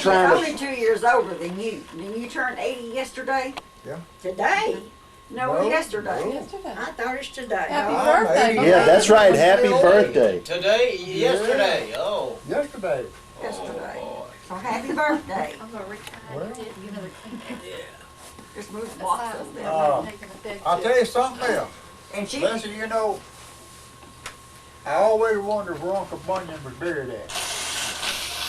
trying to. only 2 years older than you. Didn't you turn 80 yesterday? Yeah. Today? No, No, yesterday. no. I thought it's today. Happy I'm birthday. 80. Yeah, that's right. Happy birthday. Today, yesterday, oh. Yesterday. Yesterday. Oh, So happy birthday. I'm gonna retire. Well. You know, Just move the the box size up of there. them, taking a big I'll chip. tell you something else. And she, Leslie, you know, I always wondered where Uncle Bunyan was buried at.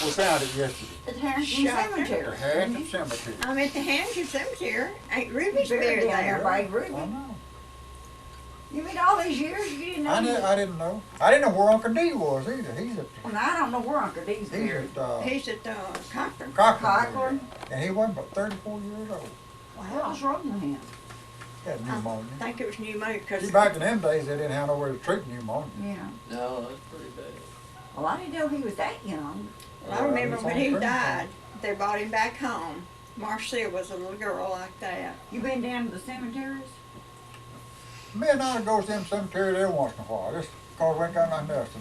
We found it yesterday. at Harrington Shut The Cemetery. Harrington Cemetery. I'm at the Hampshire Cemetery. Ain't Ruby's He's buried buried down there there. by I Ruby. know. You mean all these years you didn't know? I didn't know. I didn't know where Uncle D was either. He's at Well, now I don't know where Uncle D's he's buried. at He's at Cochran. Cochran. Cochran? And he wasn't but 34 years old. What was wrong with him? He had pneumonia. I think it was pneumonia because See, back in them days, they didn't have nowhere to treat pneumonia. Yeah. no, that's pretty bad. Well, I didn't know he was that young. I remember He's when on he prison. died, they brought him back home. Marcia was a little girl like that. You been down to the cemeteries? Me and I go to them cemeteries every once in a while, just because we ain't got nothing else to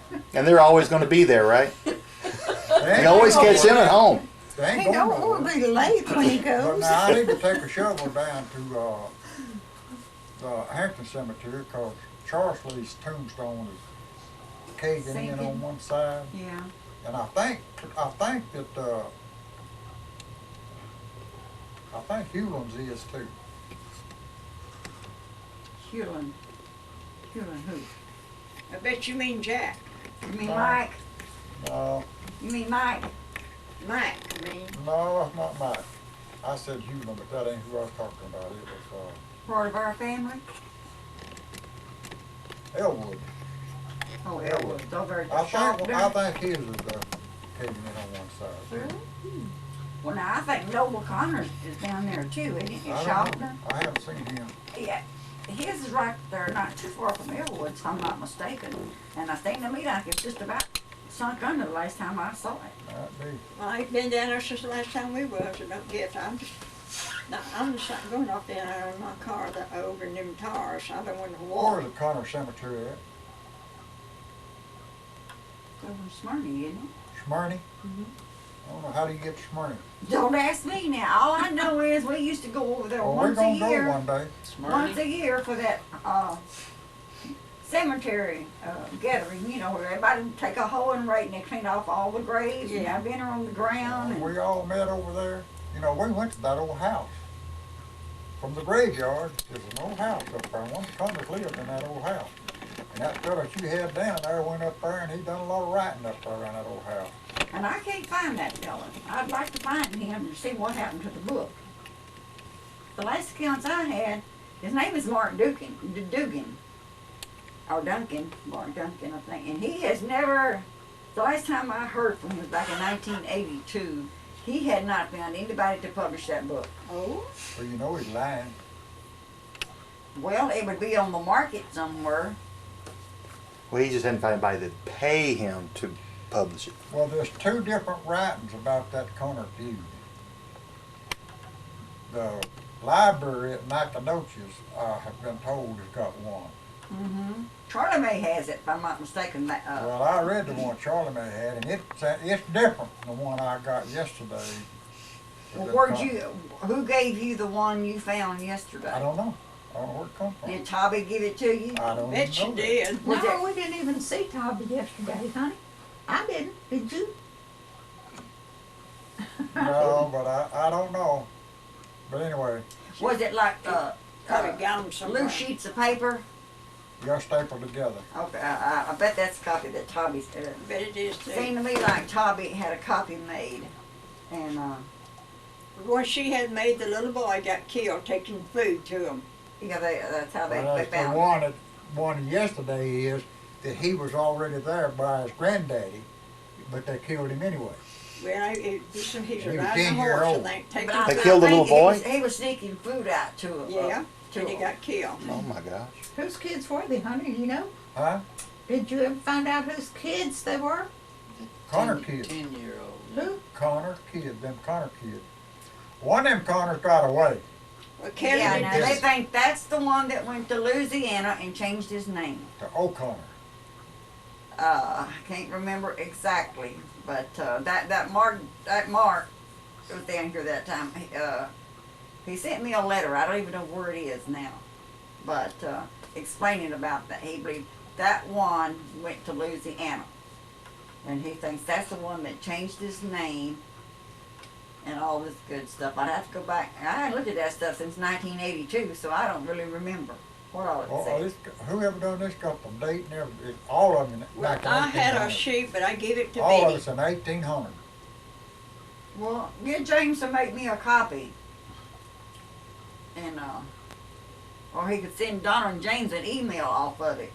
do. And they're always going to be there, right? They You ain't always going catch them at home. They ain't He going don't nowhere. want to be late when he But goes. now I need to take a shovel down to the Hampton Cemetery because Charles Lee's tombstone is caving in Sinking. on one side, Yeah. and I think that I think Hewlin's is too. Hewlin. Hewlin who? I bet you mean Jack. You mean No. Mike? No, You mean Mike? Mike, I mean. no, it's not Mike. I said Hewlin, but that ain't who I was talking about. It was Part of our family? Elwood. Oh, Elwood. Over I at Sharpton. think his is caving in on one side. Really? Well, now I think Noble Connors is down there too, isn't he? In I don't Sharpton? know. I haven't seen him. Yeah. His is right there, not too far from Elwood, if I'm not mistaken. And I think to me like it's just about sunk under the last time I saw it. Might be. Well, I ain't been down there since the last time we was, so don't get, I'm just not going off down there in my car that over in them tires. I don't want to Where's walk. the Connor Cemetery at? Over in Smyrna, isn't it? Smyrna? I don't know, how do you get to Smyrna? Don't ask me now. All I know is we used to go over there Well, we're once a gonna go year. one day. Once a year for that cemetery gathering, you know, where everybody would take a hoe and rake and they clean off all the graves and Yeah. have dinner on the ground. And We all met over there. You know, we went to that old house. From the graveyard, there's an old house up there. One of the Connors lived in that old house. And that fellow that you had down there went up there and he done a lot of writing up there around that old house. And I can't find that fella. I'd like to find him and see what happened to the book. The last accounts I had, his name is Mark Dugan. Or Duncan, Mark Duncan, I think. And he has never, the last time I heard from him was back in 1982, he had not found anybody to publish that book. Oh, So you know he's lying. Well, it would be on the market somewhere. Well, he just hadn't found anybody that'd pay him to publish it. Well, there's two different writings about that Connor feud. The library at Nacogdoches, have been told, has got one. Mm-hmm. Charlie May has it, if I'm not mistaken. Well, I read the one Charlie May had, and it's different than the one I got yesterday. Well, who gave you the one you found yesterday? I don't know. I don't know where it come from. Did Tobby give it to you? I don't bet even you know that. did. Was No, it- we didn't even see Toby yesterday, honey. I didn't. Did you? No, but I don't know. But anyway, Was it like Probably got them somewhere. loose sheets of paper? you got stapled together. Okay, I bet that's a copy that Tobby's Bet it is too. seemed to me like Tobby had a copy made. And Once she had made, the little boy got killed taking food to him. yeah, that's how they Well, that's the found it. one yesterday is that he was already there by his granddaddy, but they killed him anyway. Well, he's He was riding a 10 year horse, I old. think, taking But I They food. killed the think little boy? He was sneaking food out to him. Yeah, to and he him. got killed. Oh my gosh. Whose kids were they, honey? You know? Huh? Did you ever find out whose kids they were? Connor kid. 10-year-old. Who? Connor kid, them Connor kids. One of them Connors got away. Well, Kelly Yeah, did now they this. think that's the one that went to Louisiana and changed his name. To O'Connor. I can't remember exactly, But that Mark was down here that time. He sent me a letter. I don't even know where it is now, but explaining about that. He believed that one went to Louisiana, and he thinks that's the one that changed his name and all this good stuff. I'd have to go back. I haven't looked at that stuff since 1982, so I don't really remember what all it said. Whoever done this got the date and everything. All of them back in I had a 1800. sheet, but I give it to All of Betty. us in 1800. Well, get James to make me a copy, and or he could send Donna and James an email off of it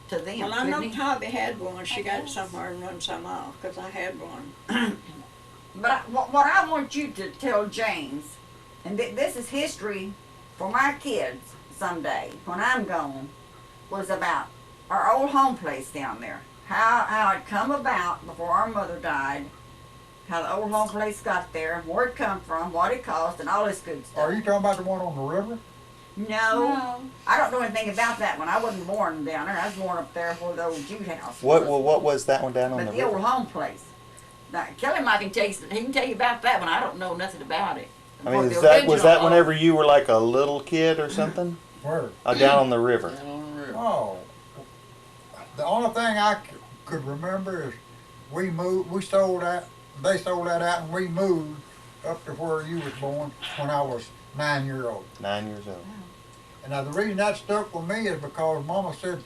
to them. Well, I know couldn't he? Tobby had one. She got it somewhere and run some off, because I had one. But what I want you to tell James, and this is history for my kids someday when I'm gone, was about our old home place down there. How it come about before our mother died, how the old home place got there, where it come from, what it cost, and all this good stuff. Are you talking about the one on the river? No, I don't know anything about that one. I wasn't born down there. I was born up there where the old Jude house What was. what was that one down on But the the old river? home place. Now, Kelly might can tell you, he can tell you about that one. I don't know nothing about it. I mean, What is the that was original that whenever you were like a little kid or something? Where? Down on the river. Down on the river. Oh, the only thing I could remember is we moved. We sold that. They sold that out, and we moved up to where you was born when I was 9 years old. 9 years old. And now the reason that stuck with me is because Mama said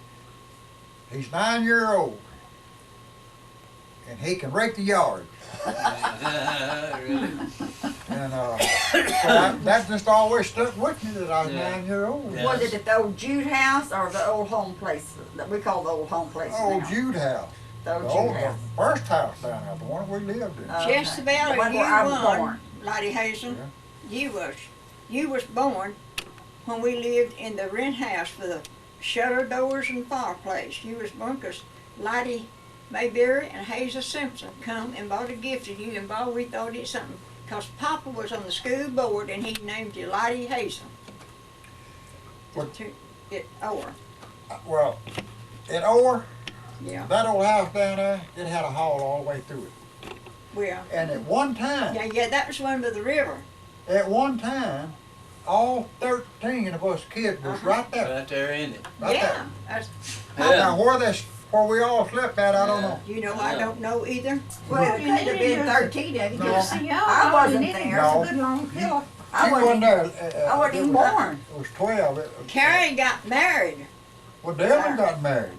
he's 9 years old, and he can rake the yard. Really? And so that just always stuck with me that I was Yeah. 9 years old. Yeah. Was it at the old Jude house or the old home place that we call the old home place Old now? Jude house. The old The Jude old house. first house down there, the one we lived in. Okay. Just about The one you where I was won, born. Lady Hazel. Yeah. You was born when we lived in the rent house for the shutter doors and fireplace. You was born because Lottie Mayberry and Hazel Simpson come and bought a gift to you, and Bob, we thought it something, because Papa was on the school board and he named you Lottie Hazel. What? Or, Well, in Orr, yeah, that old house down there, it had a hall all the way through it. well, And at one time, yeah, that was one by the river. all 13 of us kids was right there. Right there in it. Right Yeah, that's, there. Yeah. Now where we all slept at, I don't know. you know, I don't know either. Well, it could have been 13 of you. No. See, y'all I wasn't in it. there. No. It's a good long pillow. I She wasn't wasn't, there. I wasn't even born. It was 12. Carrie got married. Well, Dylan got married.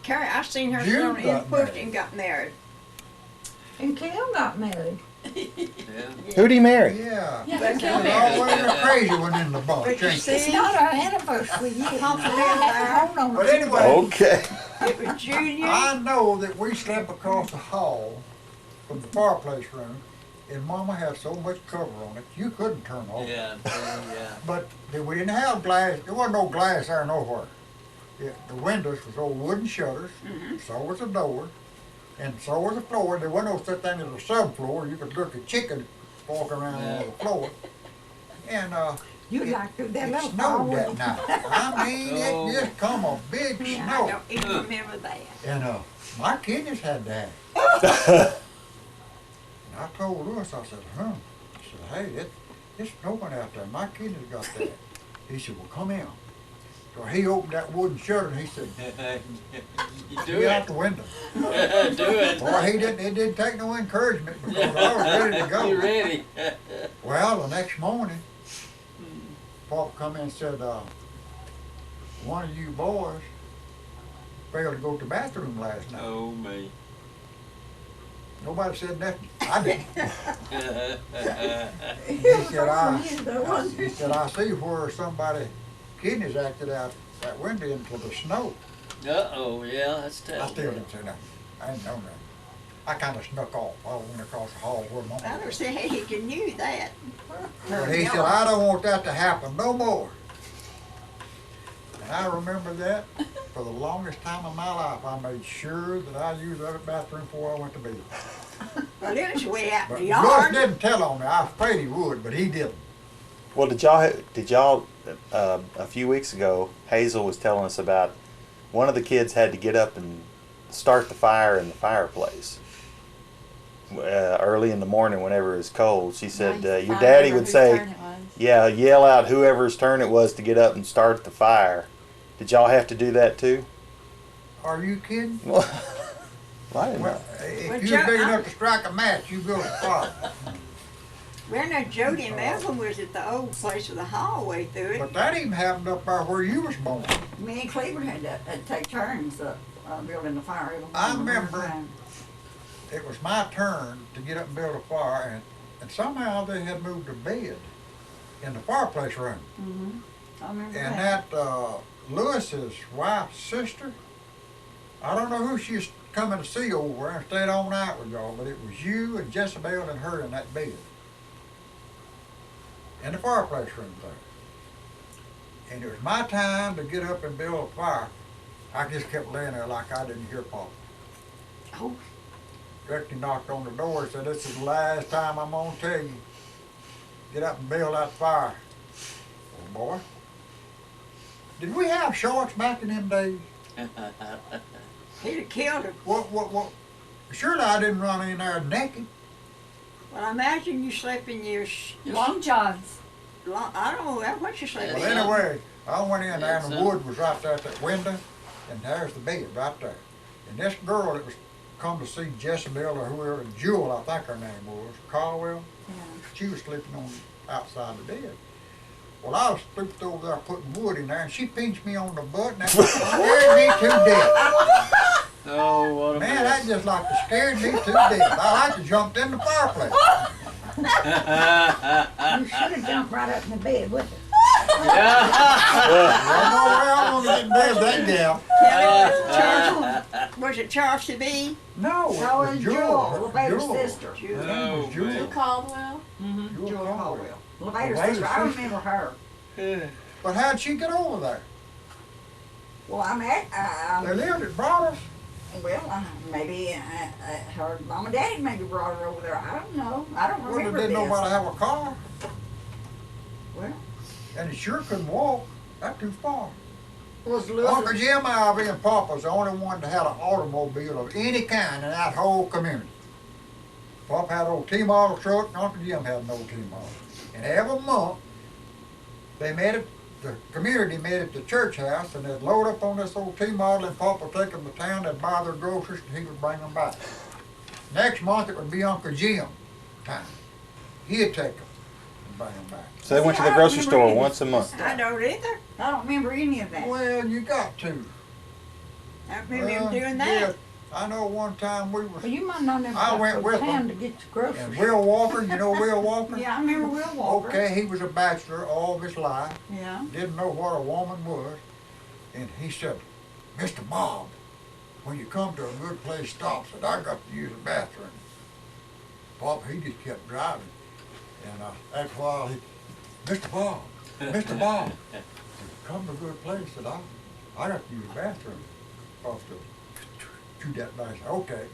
Carrie, I seen her Jude son in got Push married. and got married. And Clem got married. Yeah. Who'd he marry? Yeah. Yeah, But, Clem There's married. always a crazy one in the bunch. But you ain't there? see, It's not our anniversary yet. Papa I lived have there. to hold on. But to it. anyway, Okay. it was Junior. I know that we slept across the hall from the fireplace room, and Mama had so much cover on it, you couldn't turn off. Yeah, yeah. But we didn't have glass. There wasn't no glass there nowhere. The windows was old wooden shutters. So was the door, and so was the floor. There wasn't no such thing as a subfloor. You could look at chicken walking around on the floor. And You like to do that it little snowed that forward. night. I mean, Oh. it just come a big I snow. don't even remember that. And my kidneys had that. And I told us, I said, I said, hey, it's snowing out there. My kidneys got that. He said, well, come in. So he opened that wooden shutter and he said, You do get out it. the window. Do it. Boy, it didn't take no encouragement because I was ready to You go. ready? Well, the next morning, Papa come in and said, one of you boys failed to go to the bathroom last night. Oh me. Nobody said nothing. I didn't. He He said, I see where somebody kidneys acted out that window into the snow. Uh-oh, yeah, that's I tough. still didn't say nothing. I didn't know nothing. I kind of snuck off. I went across the hall where I Mama don't was. say he knew that. But he said, I don't want that to happen no more. And I remember that for the longest time of my life. I made sure that I used that bathroom before I went to bed. Well, it was way out But in the Bush yard. didn't tell on me. I was afraid he would, but he didn't. Well, did y'all a few weeks ago, Hazel was telling us about one of the kids had to get up and start the fire in the fireplace. early in the morning whenever it's cold. She said Now you your find daddy out would whose say, turn it was. yeah, yell out whoever's turn it was to get up and start the fire. Did y'all have to do that too? Are you kidding? Well, I didn't know. Well, if Well, you're Joe, big I'm- enough to strike a match, you build a fire. Well, now Jody and Melvin was at the old place with the hallway through it. But that even happened up there where you was born. Me and Cleveland had to take turns building the fire. I remember it was my turn to get up and build a fire, and somehow they had moved a bed in the fireplace room. I remember And that. that Lewis's wife's sister, I don't know who she's coming to see over and stayed all night with y'all, but it was you and Jezebel and her in that bed. In the fireplace room there. And it was my time to get up and build a fire. I just kept laying there like I didn't hear Papa. Oh. Director knocked on the door and said, "This is the last time I'm gonna tell you. Get up and build that fire." Oh boy. Did we have shorts back in them days? He'd have killed him. What? Surely I didn't run in there naked. Well, I imagine you slept in your Long johns. I don't know what you slept Well, in. anyway, I went in there and the That's wood was right there at that window, and there's the bed right there. And this girl that was come to see Jezebel or whoever, Jewel, I think her name was, Caldwell, she was sleeping on outside the bed. Well, I was stooped over there putting wood in there, and she pinched me on the butt, and that scared me to death. Oh, what a Man, that mess. just like scared me to death. I like to jump in the fireplace. You should have jumped right up in the bed with her. I know where I'm gonna get in bed with that gal. Was it Chelsea B? No, So it was was Jewel, Levator's Jewel. sister. Her name was Oh, Jewel. man. Caldwell. Jewel Jewel Caldwell. Caldwell. Levator's Levator's sister. I sister. remember her. But how'd she get over there? Well, I'm at, They lived at Broadus. well, maybe her mom and daddy maybe brought her over there. I don't know. I don't Well, remember didn't this. nobody have a car, Well, and he sure couldn't walk. That's too far. was Uncle Lewis. Jim, Ivy, and Papa's the only one that had an automobile of any kind in that whole community. Papa had an old T-model truck, and Uncle Jim had an old T-model. And every month, they met at the community met at the church house, and they'd load up on this old T-model, and Papa would take them to town, they'd buy their groceries, and he would bring them back. Next month, it would be Uncle Jim time. He'd take them and bring them back. So they went to the grocery store once a month. I don't either. I don't remember any of that. Well, you got to. I remember him Well, doing that. yeah, I know one time we was, Well, you might not never I got went to with town them. to get the and groceries. Will Walker, you know Will Walker? Yeah, I remember Will Walker. Okay, he was a bachelor all his life, Yeah. didn't know what a woman was, and he said, "Mr. Bob, when you come to a good place, stop," said, "I got to use the bathroom." Bob, he just kept driving, and after a while, "Mr. Bob, Mr. Bob, come to a good place," said, I got to use the bathroom. Off to that nice, okay.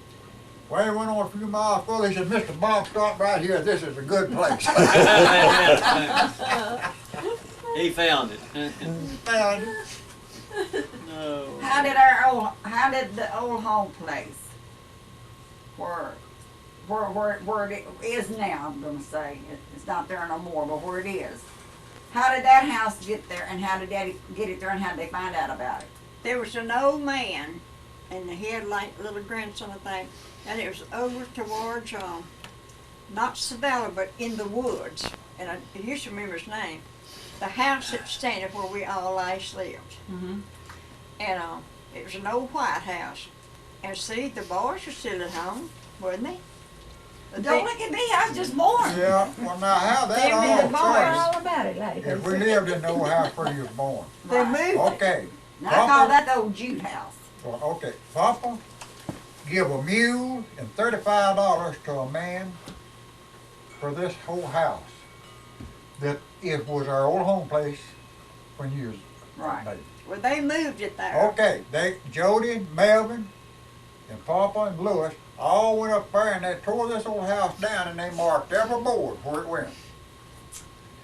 Well, he went on a few miles further, he said, "Mr. Bob, stop right here, this is a good place." He found it. Found it. No. How did the old home place, where it is now, I'm gonna say, it's not there no more, but where it is. How did that house get there, and how did Daddy get it there, and how did they find out about it? There was an old man, and he had like a little grandson, I think, and it was over towards, not Savannah, but in the woods, and I used to remember his name. The house that's standing where we all last lived. Mm-hmm. And it was an old white house. And see, the boys were still at home, wasn't they? Don't look at me, I was just born. Yeah, well now how that They all moved Tell her started, all about it, lady. if we lived in the old house where you was born. They moved. Okay, Now, I call that the old Jude house. well, okay, Papa give a mule and $35 to a man for this whole house. That it was our old home place when you was Right. baby. Well, they moved it there. Okay, Jody, Melvin, and Papa and Lewis all went up there and they tore this old house down and they marked every board where it went.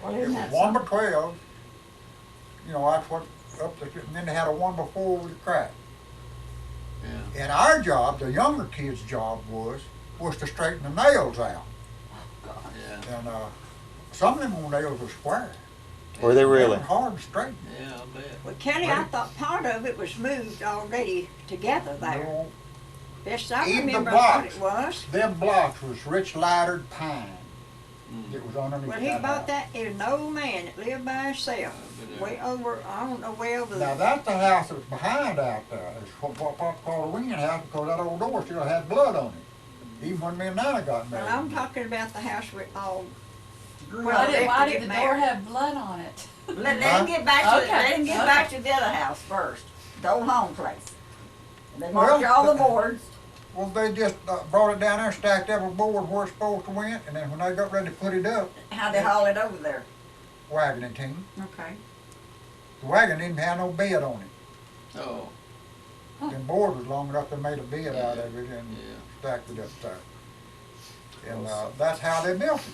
Well, It isn't was that 1 by something? 12. You know, that's what up to, and then they had a 1 by 4 with a crack. Yeah. And our job, the younger kids' job was was to straighten the nails out. Yeah. And some of them old nails were square. Were they They really? were hard to straighten. Yeah, I bet. Well, Kelly, I thought part of it was moved already together there. No, Best I Even the remember, I thought blocks. it was. them blocks was rich lighted pine. Mm. It was underneath Well, he that bought house. that, it was an old man that lived by himself, way over, I don't know, way over Now the, that's the house that was behind out there. It's what Papa called the winging house because that old door still had blood on it. Even when me and Nana got married. well, I'm talking about the house with all, Grew Well, up. they- Why to did get the door married. have blood on it? Let him get back to Okay, let him get okay. back to the other house first, the old home place. They Well, marked all the but- boards. Well, they just brought it down there, stacked every board where it's supposed to went, and then when they got ready to put it up, How they haul it over there. wagon and team. Okay. The wagon didn't have no bed on it. Oh, The board was long enough they made a bed out of it and yeah. stacked it up there. And that's how they built it.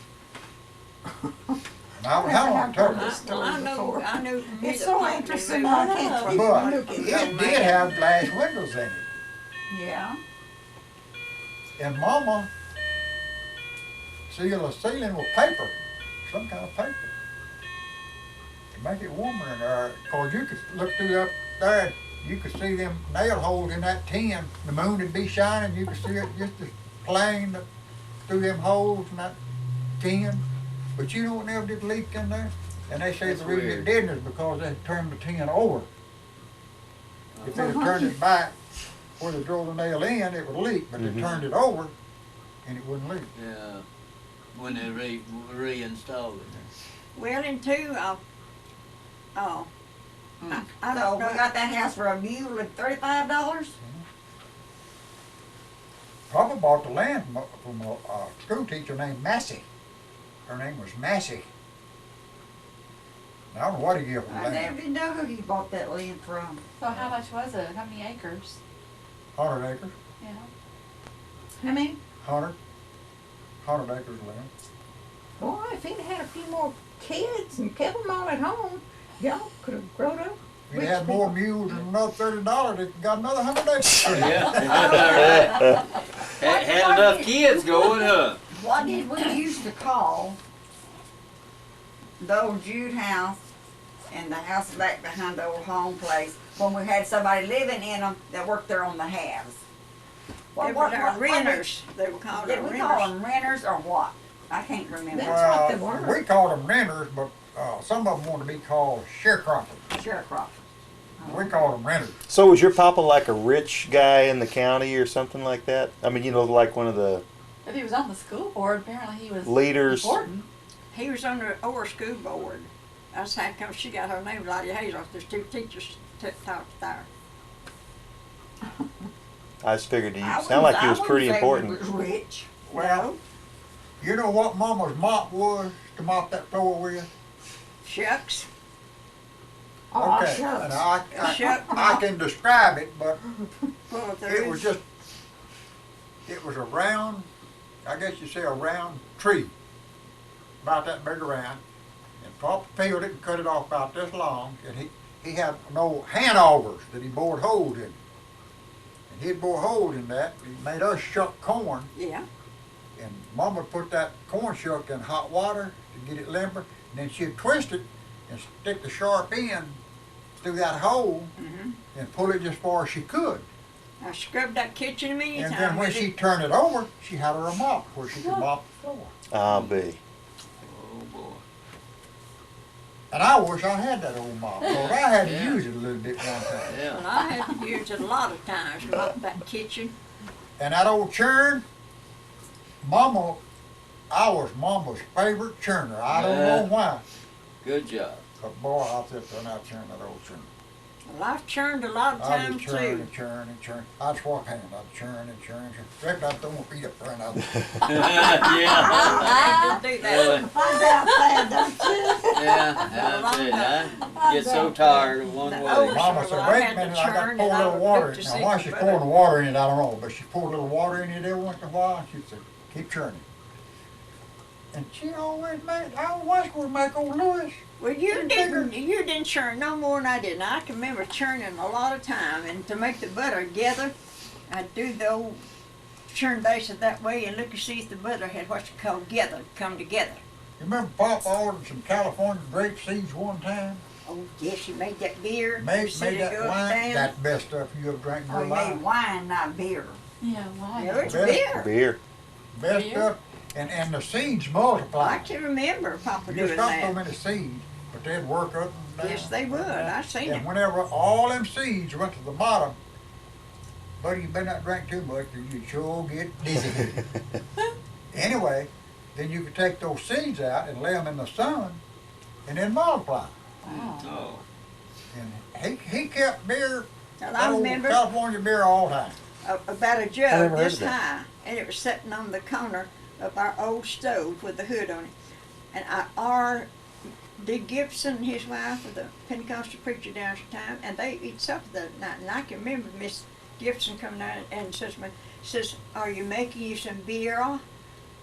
And I was how long it took us. I knew. It's so interesting. I can't keep But looking. it did have glass windows in it. Yeah. And Mama sealed the ceiling with paper, some kind of paper, to make it warmer in there. Cause you could look through up there, and you could see them nail holes in that tin. The moon would be shining, you could see it just as plain through them holes in that tin. But you know what never did leak in there? And they say That's the reason weird. it didn't is because they turned the tin over. If they had turned it back where they drove the nail in, it would leak, but they turned it over and it wouldn't leak. Yeah. When they reinstalled it. Well, and two, I So don't we know. got that house for a mule at $35. Papa bought the land from a school teacher named Massey. Her name was Massey. And I don't know what he gave for the I land. never did know who he bought that land from. So how much was it? How many acres? 100 acres. Yeah. How many? 100 acres of land. Boy, if he'd had a few more kids and kept them all at home, y'all could have grown up. If he had more mules and another $30, he got another 100 acres. Yeah. Had enough kids going, huh? What did we used to call the old Jude house and the house back behind the old home place when we had somebody living in them that worked there on the halves? They were our renters, they were called Did our we call renters. them renters or what? I can't remember. That's what they were. We called them renters, but some of them want to be called sharecroppers. Sharecroppers. We called them renters. So was your papa like a rich guy in the county or something like that? I mean, you know, like one of the If he was on the school board, apparently he was leaders. important. He was on the Orr School Board. That's how come she got her name, Lottie Hazel. There's two teachers taught there. I just figured he I sounded like he was wouldn't pretty say important. He was rich. Well, you know what Mama's mop was to mop that floor with? Shucks. Oh, Okay, shucks. and Shuck I mop. can describe it, but Full of it was those. just, it was a round, I guess you say a round tree, about that big around. And Papa peeled it and cut it off about this long, and he had no hand augers that he bored holes in. And he'd bore holes in that, he made us shuck corn, Yeah. and Mama put that corn shuck in hot water to get it limber, and then she'd twist it and stick the sharp end through that hole Mhm. and pull it just far as she could. I scrubbed that kitchen many And times then when with she it. turned it over, she had her a mop where she could mop the floor. I'll be. Oh, boy. And I wish I had that old mop, because I had to Yeah. use it a little bit one time. Yeah. Well, I had to use it a lot of times, mop that kitchen. And that old churn, Mama, I was Mama's favorite churner. I don't know why, Good job. but boy, I'll sit there and I'll churn that old churn. Well, I've churned a lot of I times just churn too. and churn and churn. I'd swap hands. I'd churn and churn and churn. Reckon I'd throw my feet up there and I'd Yeah. I did do that. Really? Find out that, don't you? Yeah, that's it. I get so tired of one The way. old- Mama said, I wait a had to minute, I got to churn pour and a I little would water look in. to Now, see why if she's it pouring the better. water in it, I don't know, but she poured a little water in it every once in a while, she'd say, keep churning. And she always made, I always would make old Louis. Well, you didn't churn no more than I did. And I can remember churning a lot of time, and to make the butter gather, I'd do the old turn faces that way and look and see if the mother had what you call come together. You remember Papa ordered some California grape seeds one time? Oh, yes, she made that beer. Made said it that go wine. down. That's the best stuff you ever drank in Oh, your you life. made wine, not beer. Yeah, why? No, it's Beer. beer. Beer. Best Beer? stuff. And the seeds I multiply. can remember Papa You doing just got so that. many seeds, but they'd work up and down. Yes, they would. I seen it. And whenever all them seeds went to the bottom, buddy, you better not drink too much or you sure get dizzy. Anyway, then you could take those seeds out and lay them in the sun and then multiply. Oh. And he kept beer, And that I old remember California beer all the time. about a I jug never heard this of that. high, and it was sitting on the corner of our old stove with the hood on it. And Dick Gibson and his wife were the Pentecostal preacher down at the time, and they eat supper that night. And I can remember Miss Gibson coming down and says, "Are you making you some beer?"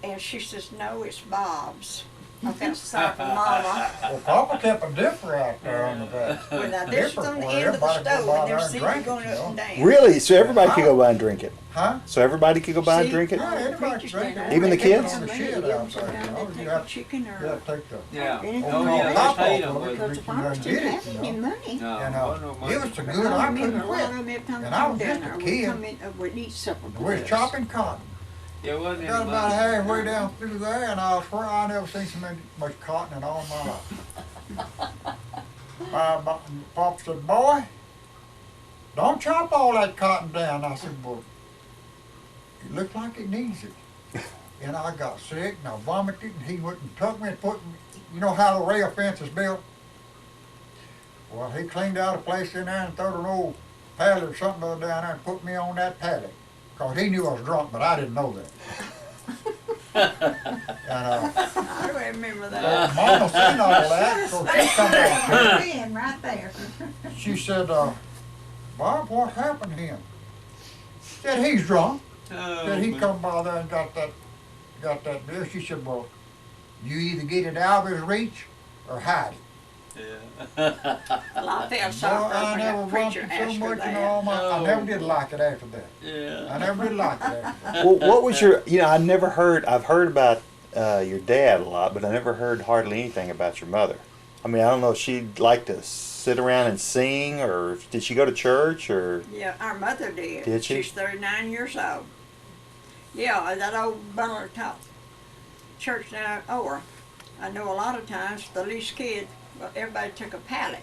And she says, "No, it's Bob's." I felt sorry for Mama. Well, Papa kept a dipper out there on the back. Well, now this was on the Where end of the everybody go stove, by and there them and seeds drink were it, going you up know. and down. Really? So everybody could go by and drink it. Huh? So everybody could go by and See? drink it? Yeah, anybody Preachers drink stand it. out Even the there, they kids? come in, Shit they out give them there, some you down, know, they you take got- a chicken You or gotta take the Yeah. anything Oh, like yeah, that. the top potato off of was. it, Because but the you farmers done didn't did it, have you any know. money. No, And wasn't no money. it was so But good I I remember couldn't a lot quit. of them every time And we I come was down just a there, we'd kid. come in, we'd eat supper. We was chopping cotton. Yeah, it wasn't any Got about money. halfway down through there, and I swear I never seen so much cotton in all my life. Pop said, "Boy, don't chop all that cotton down." I said, "Well, it looks like it needs it." And I got sick, and I vomited, and he went and took me and put me, you know how the rail fence is built? Well, he cleaned out a place in there and threw an old pallet or something down there and put me on that pallet. Cause he knew I was drunk, but I didn't know that. And I remember that. Mama seen all that, so she come out. Pen right there. She said, "Bob, what happened to him?" Said, "He's drunk." Oh, Said he man. come by there and got that beer. She said, "Well, you either get it out of his reach or hide it." Yeah. Well, I felt Well, sorry for I never that preacher vomited so asked her much in that. all my. I Oh. never did like it after that. Yeah. I never did like it after that. Well, what was your, I've heard about your dad a lot, but I never heard hardly anything about your mother. I mean, I don't know if she'd like to sit around and sing, or did she go to church, or? Yeah, our mother did. Did she? She's 39 years old. Yeah, that old bundler top church down at Orr. I know a lot of times the least kid, well, everybody took a pallet.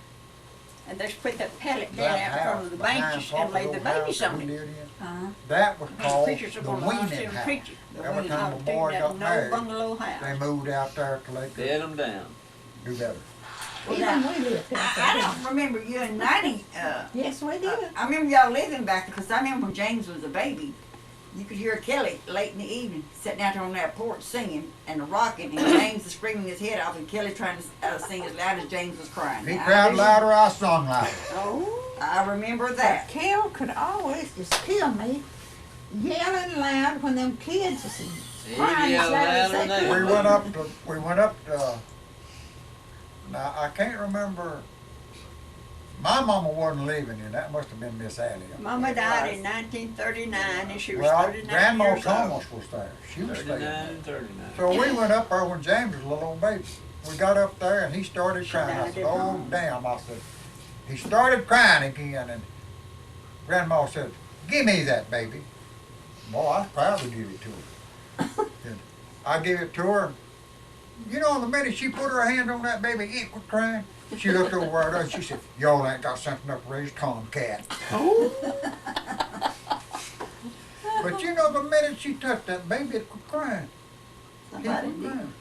And they put that pallet down out in front of the benches and laid the babies on it. Uh-huh. That was The called preachers the were going to watch weaning them house. preaching. Every time a Out boy there, got that married, no bungalow they house. moved out there till they Dead could 'em down. do better. Even we lived out I there. don't remember you in 90. Yes, we did. I remember y'all living back there because I remember when James was a baby. You could hear Kelly late in the evening sitting out there on that porch singing and rocking, and James was screaming his head off, and Kelly trying to sing as loud as James was crying. He Now, cried louder, I sung louder. Oh, I remember that. Kel could always just kill me, yelling loud when them kids was He crying as yelled loud as louder they than could. that. We went up to, now I can't remember, my mama wasn't living here, that must have been Miss Allie. Mama It died was. in 1939 and she was Well, 39 Grandma years old. Thomas was there, she was staying 39 there. and 39. So we went up there when James was a little old baby. We got up there and he started crying. I died said, at "Oh home." damn," I said. He started crying again and Grandma said, "Give me that baby." Boy, I was proud to give it to her. And I gave it to her. You know, the minute she put her hand on that baby, it quit crying. She looked over at us and she said, "Y'all ain't got something up to raise tomcat." But you know, the minute she touched that baby, it quit crying. It Somebody quit did. crying.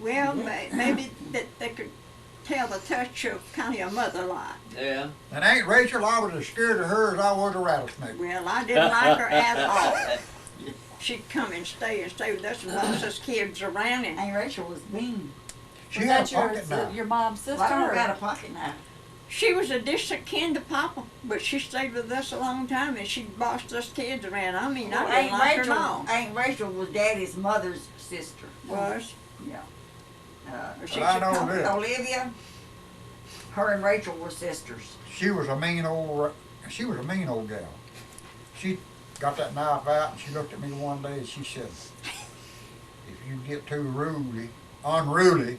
Well, maybe that they could tell the touch of kind of a mother lot. Yeah. And Aunt Rachel, I was as scared of her as I was a rattlesnake. Well, I didn't like her at all. She'd come and stay with us and boss us kids around and Aunt Rachel was mean. She Was had that a pocket knife. your mom's sister? Well, I don't or- got a pocket knife. she was a distant kin to Papa, but she stayed with us a long time and she bossed us kids around. I mean, I didn't like her at all. Aunt Rachel was Daddy's mother's sister. Was. Yeah. She I should know come- this. Olivia, her and Rachel were sisters. She was a mean old gal. She got that knife out, and she looked at me one day and she said, if you get too unruly,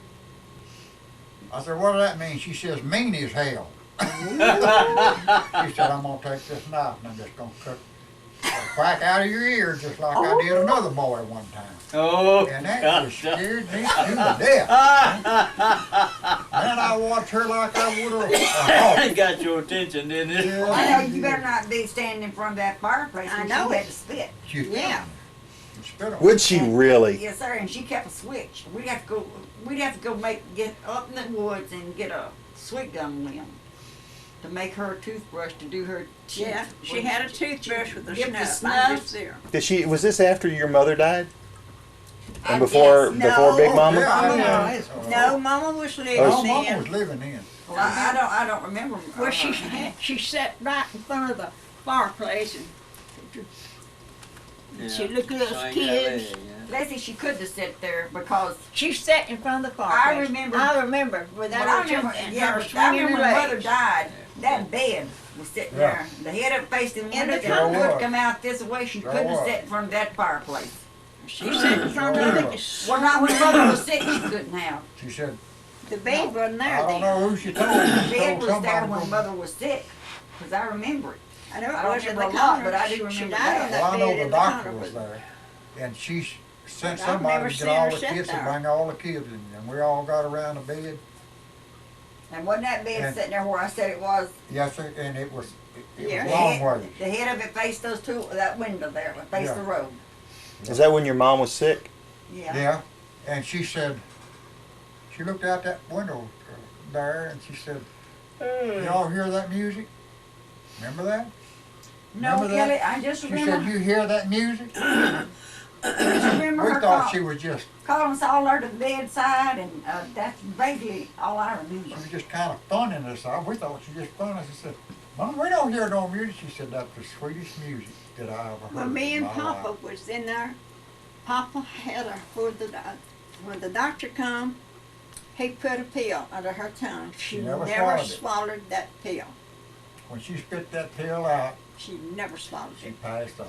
I said, what does that mean? She says, mean as hell. She said, I'm gonna take this knife and I'm just gonna cut a crack out of your ear just like I did another boy one time. Oh, And that just scared me to death. Man, I watched her like I would have. it got your attention, didn't it? Yeah. Well, I know you better not be standing in front of that fireplace I when know she had it. to spit. She spit Yeah. on me. She spit on me. Would she really? Yes, sir. And she kept a switch. We'd have to go get up in the woods and get a sweet gum limb to make her a toothbrush to do her teeth. Yeah, she had a toothbrush with a Get the snuff. I snuff. just there. Did she? Was this after your mother died? I And before guess. before Big Oh, Mama? yeah. No, Mama was living Oh, No, Mama then. was living in. Well, I don't remember. Well, she sat right in front of the fireplace and she looked at us Swing that kids. leg, Leslie, she couldn't have sat there because She sat in front of the fireplace. remember- I remember with that well, I old remember. and Yeah, her but I swinging remember her when Mother legs. died. That bed was sitting Yeah. there. The head up facing In window. the The cupboard. would come out this way. She There couldn't have was. sat in front of that fireplace. She sat in front of it. Well, not when Mother was sick. She couldn't have. She said, The bed wasn't I there don't then. know who she told. The She bed told was there somebody. when Mother was sick, because I remember it. I know I it don't was in the remember a lot, corner. but I do She remember died that. on Well, I that know bed the in the doctor corner. was But there, and she sent I somebody remember to get seeing all her the sit kids and there. bring all the kids in, and we all got around the bed. And wasn't that bed And- sitting there where I said it was? Yes, sir, and it was Yeah. The long head, ways. the head of it faced that window there, it faced Yeah. the road. Is that when your mom was sick? Yeah. Yeah, and she said, she looked out that window there, and she said, y'all hear that music? Remember that? No, Remember that? Kelly, I just She remember. said, you hear that music? just remember We her thought she was just, calling us all there to the bedside, and that's vaguely all I remember. she was just kind of funning us. We thought she just funning us. She said, Mom, we don't hear no music. She said, that's the sweetest music that I ever heard. when me in and my Papa life." was in there, Papa had her when the doctor come, he put a pill under her tongue. She She never never swallowed it. swallowed that pill. When she spit that pill out, She never swallowed she it. passed on.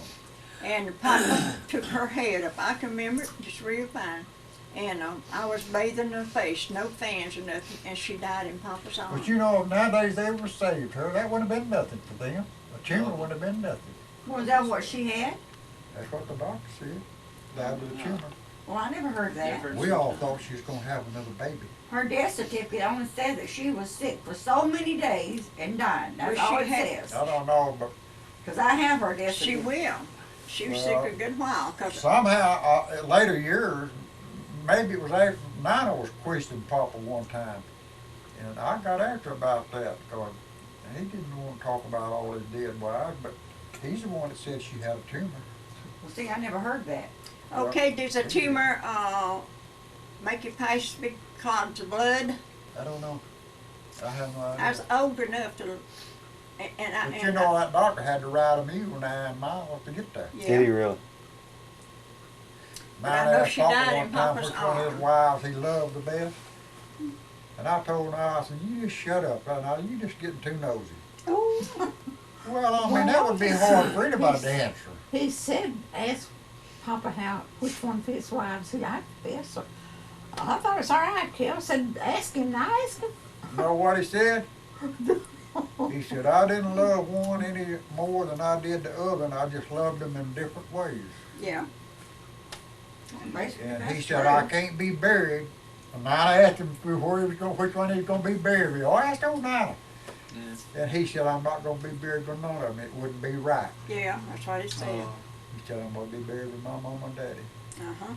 And Papa took her head up. I can remember it just real fine. And I was bathing her face, no fans or nothing, and she died in Papa's arms. But you know, nowadays they would have saved her. That wouldn't have been nothing for them. A tumor wouldn't have been nothing. Was that what she had? That's what the doctor said. Died with a tumor. Well, I never heard that. Different. We all thought she was going to have another baby. Her death certificate only said that she was sick for so many days and died. That's Well, all she it had- says. I don't know, but Because I have her death She certificate. will. She was Well, sick a good while. Cause somehow, in later years, maybe it was after Nina was questioning Papa one time. And I got after about that because he didn't want to talk about all his dead wives, but he's the one that said she had a tumor. Well, see, I never heard that. okay, does a tumor make you pass big clots of blood? I don't know. I have no I was idea. old enough to, and I. But you know, that doctor had to ride a mule 9 miles to get there. Yeah. Did he really? But I Nine know asked she Papa died one in time Papa's which one of his arms. wives he loved the best. And I told her, I said, you just shut up. Now, you just getting too nosy. Oh, Well, I mean, that would be hard for anybody to answer. he said, ask Papa how, which one of his wives he liked best. So I thought it was all right, Kel. I said, ask him, now ask him. You know what he said? He said, I didn't love one any more than I did the other, and I just loved them in different ways. Yeah. Basically, And that's he said, true. I can't be buried. And I asked him where he was going, which one he was going to be buried with. Oh, I asked old Nana. Yeah. And he said, I'm not going to be buried with none of them. It wouldn't be right. Yeah, that's what he said. He said, I'm going to be buried with my mom and daddy. Uh-huh.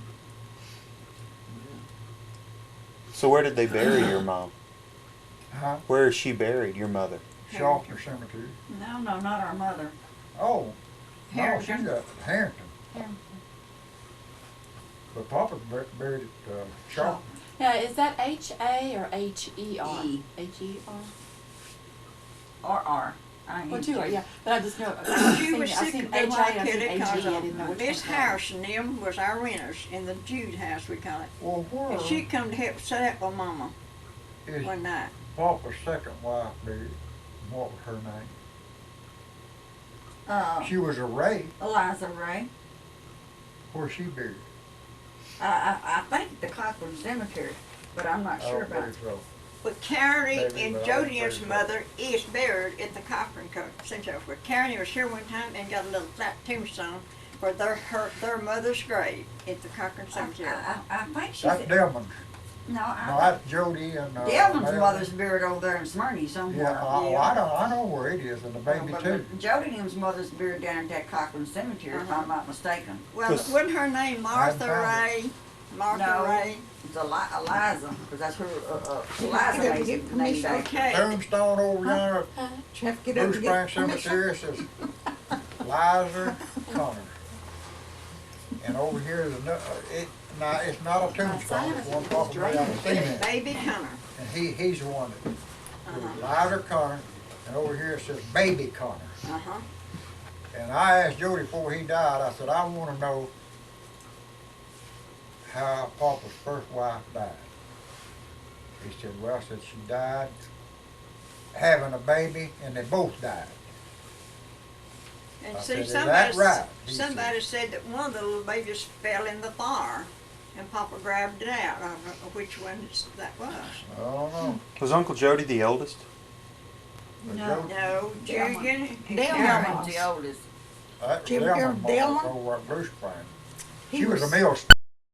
So where did they bury your mom? Huh? Where is she buried, your mother? Schaffner Cemetery. No, no, not our mother. Oh, no, she's Harrington. at Harrington. Harrington. But Papa's buried at Schaffner. Now, is that H-A or H-E-R? E. H-E-R? Or R. I ain't Well, into two are, it. yeah. But I just know, She was I've sick seen of good H-A, while I I've could seen it H-E, I because didn't know which Miss one. Harris and them was our renters in the Jude house, we call it. Well, where And she come to help set up with Mama is one night. Papa's second wife buried? What was her name? She was a Ray. Eliza Ray. Where's she buried? I think the Cochran Cemetery, but I'm not I sure don't about believe so. But Carrie Maybe, and but I don't Jodian's think so. mother is buried at the Cochran Cemetery. Where Carrie was here one time and got a little flat tombstone for their mother's grave at the Cochran Cemetery. I think she's. That's Delman's. No, No, that's Jody and. Delman's Mel. mother's buried over there in Smyrna somewhere. Yeah, I know where it is, and the baby But too. Jodian's mother's buried down at that Cochran Cemetery, if I'm not mistaken. Well, Cause- wasn't her name Martha found Ray? Martha No. Ray. It's Eliza, because that's her, Eliza Get named permission. named after. Okay. Tombstone over yonder You have to at get up Blue and Spring get permission. Cemetery says Liza Connor. And over here is another, it's not a tombstone, it's one probably I've seen it. Baby Connor. And he's the one that, Uh-huh. Liza Connor, and over here it says Baby Connor. Uh-huh. And I asked Jody before he died, I said, I want to know how Papa's first wife died. He said, well, I said, she died having a baby, and they both died. And I see, said, "Is that right?" He somebody said that one of the little babies fell in the fire, and Papa grabbed it out. I don't know which one that was. I don't know. Was Uncle Jody the oldest? But No. Jody- No, Julian. Karen's the oldest. That Jim Delman Delman? mama over at Blue Spring. He She was a was- mill